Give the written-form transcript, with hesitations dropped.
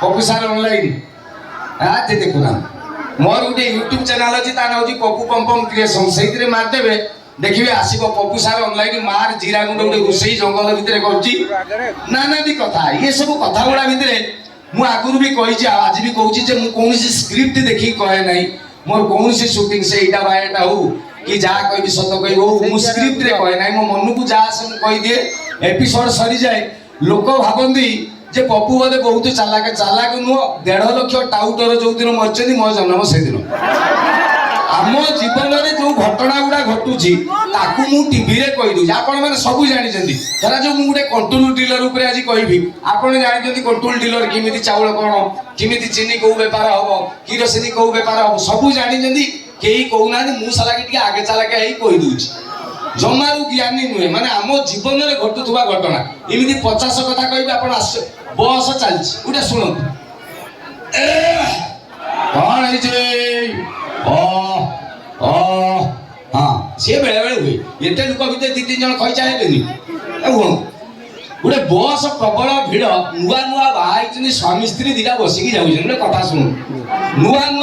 पप्पू सार ऑनलाइन आज देखुना मोर गोटे यूट्यूब चैनल अच्छी ता नाम पप्पू पम्पम क्रिएशन से मारदेवे देखिए आसो पप्पू सार ऑनलाइन मार जीरा गुंड गोटे रोषे जंगल भितर कर कथा ये सब कथा गुड़ा भितर मु आगुरी भी कही आज भी कहूँ कौन स्क्रिप्ट देखी कहे ना मोर कौन सुटिंग से यहाँ बायटा हो कि जहाँ कह सत कह हो स्क्रिप्ट रे कहे ना मो मन को जहाँ से कहीदिए एपिसोड सरी जाए लोक भावती जे पप्पू बोधे बहुत चालाक चालाक नुह 1.5 लाख टाउटर जो दिन मरचंदी मो जन्म से दिन आम जीवन में जो घटना गुड़ा घटुची मु टीवी रे कही दूँ आपण मैंने सब जानी धरा जो मुझे कंट्रोल डीलर उपर आज कहि आप जानते कंट्रोल डीलर किमी चाउल कौन किमी चीनी कौ बेपार हम किरोसिन कौ बेपार हम सब जानी कई कहूना मुझा लगे आगे चलाके कही दूची जमारू ज्ञानी नुहे माने आम जीवन में घटुवा घटना इमिति 50 कथा कह आप बस चलती गोटे शुणु कौन हाँ सी बेले बेले हुए एत लोक भितर 2-3 जन खई चाहेनि गोटे बस प्रबल भिड़ नुआ नुआ बाहर स्वामी स्त्री 2टा बसिकी जाऊँ गोटे कथा शुणु नुआ नुआ